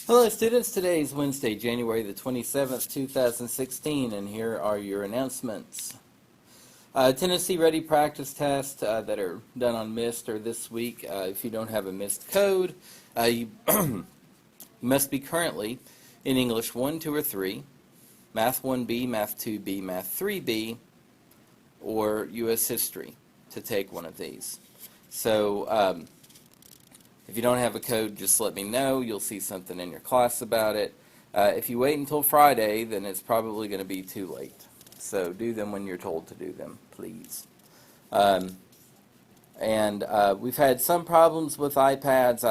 Hello, students. Today is Wednesday, January the 27th, 2016, and here are your announcements. Tennessee Ready practice tests that are done on MIST are this week. If you don't have a MIST code, you must be currently in English 1, 2, or 3, Math 1B, Math 2B, Math 3B, or U.S. History to take one of these. So, if you don't have a code, just let me know. You'll see something in your class about it. If you wait until Friday, then it's probably going to be too late. So do them when you're told to do them, please. We've had some problems with iPads.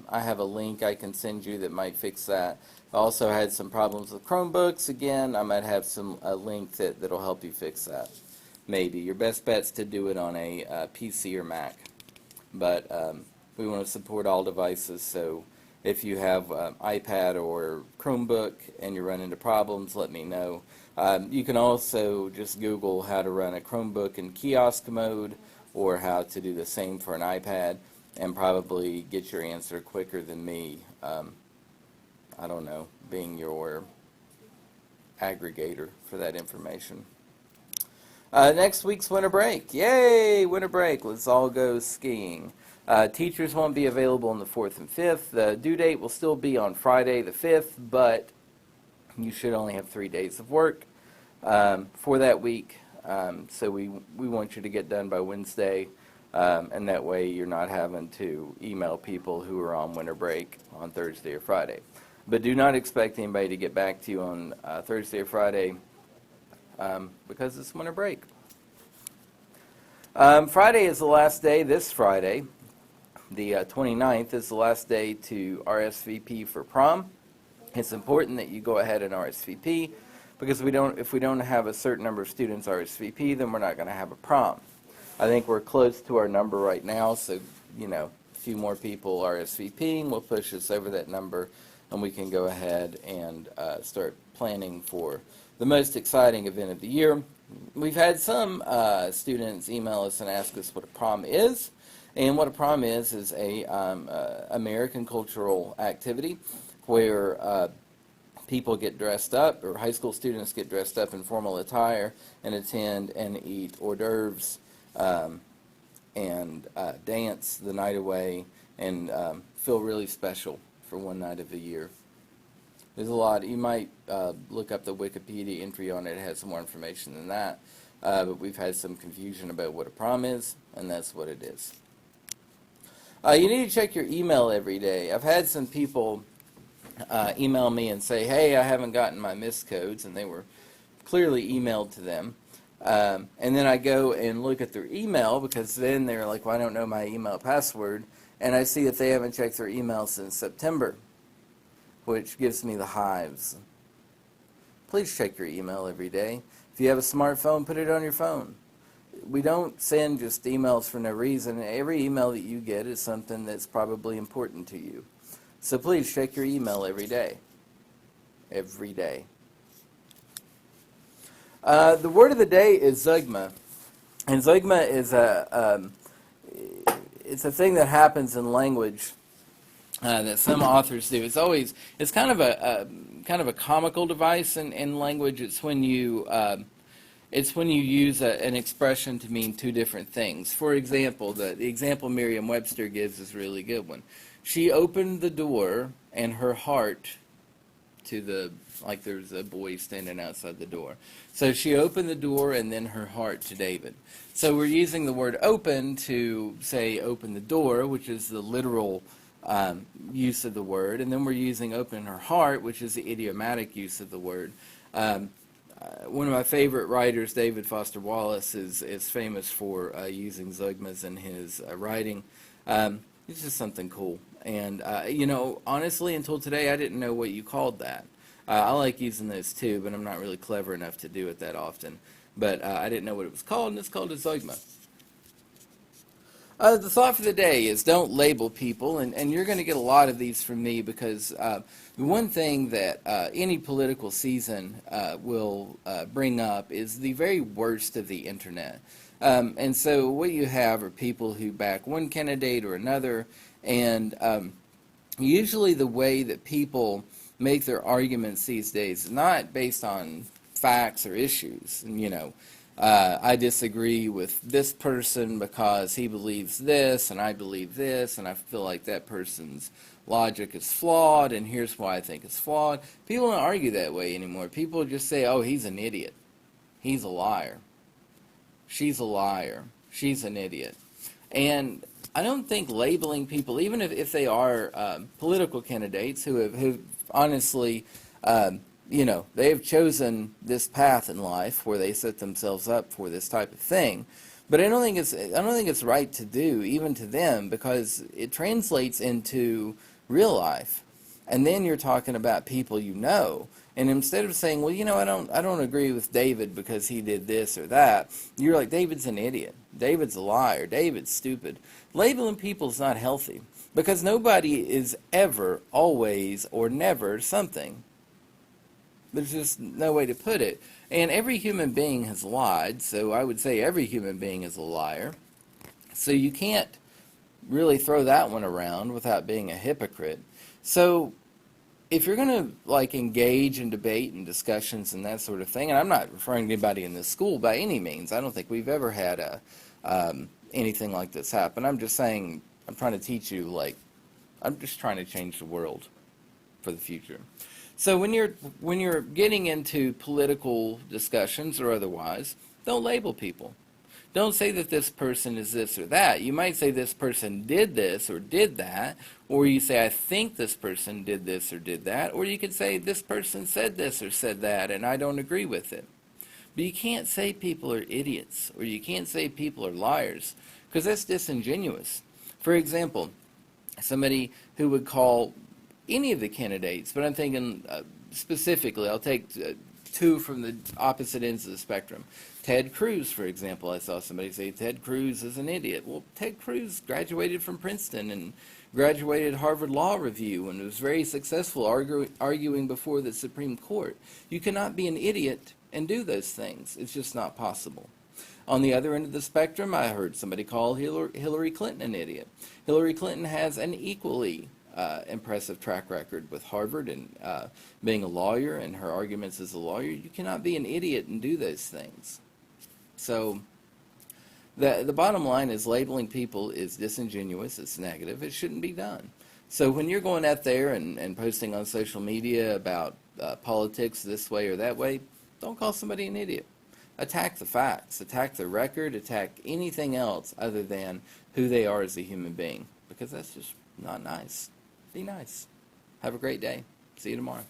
I have a link I can send you that might fix that. I also had some problems with Chromebooks. Again, I might have a link that'll help you fix that. Maybe. Your best bet's to do it on a PC or Mac. But we want to support all devices, so if you have iPad or Chromebook and you run into problems, let me know. You can also just Google how to run a Chromebook in kiosk mode or how to do the same for an iPad and probably get your answer quicker than me. I don't know, being your aggregator for that information. Next week's winter break. Yay, winter break. Let's all go skiing. Teachers won't be available on the 4th and 5th. The due date will still be on Friday the 5th, but you should only have 3 days of work for that week. So we want you to get done by Wednesday, and that way you're not having to email people who are on winter break on Thursday or Friday. But do not expect anybody to get back to you on Thursday or Friday because it's winter break. Friday is the last day, this Friday. The 29th is the last day to RSVP for prom. It's important that you go ahead and RSVP because if we don't have a certain number of students RSVP, then we're not going to have a prom. I think we're close to our number right now, so a few more people RSVPing will push us over that number, and we can go ahead and start planning for the most exciting event of the year. We've had some students email us and ask us what a prom is. And what a prom is a American cultural activity where people get dressed up, or high school students get dressed up in formal attire and attend and eat hors d'oeuvres and dance the night away and feel really special for one night of the year. There's a lot. You might look up the Wikipedia entry on it. It has some more information than that. But we've had some confusion about what a prom is, and that's what it is. You need to check your email every day. I've had some people email me and say, hey, I haven't gotten my missed codes, and they were clearly emailed to them. And then I go and look at their email because then they're like, well, I don't know my email password, and I see that they haven't checked their email since September, which gives me the hives. Please check your email every day. If you have a smartphone, put it on your phone. We don't send just emails for no reason. Every email that you get is something that's probably important to you. So please check your email every day. Every day. The word of the day is zeugma. And zeugma is it's a thing that happens in language that some authors do. It's kind of a comical device in language. It's when you use an expression to mean two different things. For example, the example Merriam-Webster gives is a really good one. She opened the door and her heart to like there's a boy standing outside the door. So she opened the door and then her heart to David. So we're using the word open to say open the door, which is the literal use of the word, and then we're using open her heart, which is the idiomatic use of the word. One of my favorite writers, David Foster Wallace, is famous for using zeugmas in his writing. It's just something cool. And, honestly, until today, I didn't know what you called that. I like using those too, but I'm not really clever enough to do it that often. But I didn't know what it was called, and it's called a zeugma. The thought for the day is don't label people, and you're going to get a lot of these from me because the one thing that any political season will bring up is the very worst of the internet. And so what you have are people who back one candidate or another, and usually the way that people make their arguments these days is not based on facts or issues. And, I disagree with this person because he believes this, and I believe this, and I feel like that person's logic is flawed, and here's why I think it's flawed. People don't argue that way anymore. People just say, oh, he's an idiot. He's a liar. She's a liar. She's an idiot. And I don't think labeling people, even if they are political candidates who honestly, they have chosen this path in life where they set themselves up for this type of thing. But I don't think it's right to do, even to them, because it translates into real life. And then you're talking about people you know. And instead of saying, well, I don't agree with David because he did this or that, you're like, David's an idiot. David's a liar. David's stupid. Labeling people is not healthy because nobody is ever, always, or never something. There's just no way to put it. And every human being has lied, so I would say every human being is a liar. So you can't really throw that one around without being a hypocrite. So if you're going to engage in debate and discussions and that sort of thing, and I'm not referring to anybody in this school by any means. I don't think we've ever had anything like this happen. I'm just saying, I'm trying to teach you, I'm just trying to change the world for the future. So when you're getting into political discussions or otherwise, don't label people. Don't say that this person is this or that. You might say this person did this or did that, or you say I think this person did this or did that, or you could say this person said this or said that and I don't agree with it. But you can't say people are idiots, or you can't say people are liars, because that's disingenuous. For example, somebody who would call any of the candidates, but I'm thinking specifically, I'll take two from the opposite ends of the spectrum. Ted Cruz, for example. I saw somebody say Ted Cruz is an idiot. Well, Ted Cruz graduated from Princeton and graduated Harvard Law Review and was very successful arguing before the Supreme Court. You cannot be an idiot and do those things. It's just not possible. On the other end of the spectrum, I heard somebody call Hillary Clinton an idiot. Hillary Clinton has an equally impressive track record with Harvard and being a lawyer and her arguments as a lawyer. You cannot be an idiot and do those things. So the bottom line is labeling people is disingenuous, it's negative, it shouldn't be done. So when you're going out there and posting on social media about politics this way or that way, don't call somebody an idiot. Attack the facts, attack the record, attack anything else other than who they are as a human being, because that's just not nice. Be nice. Have a great day. See you tomorrow.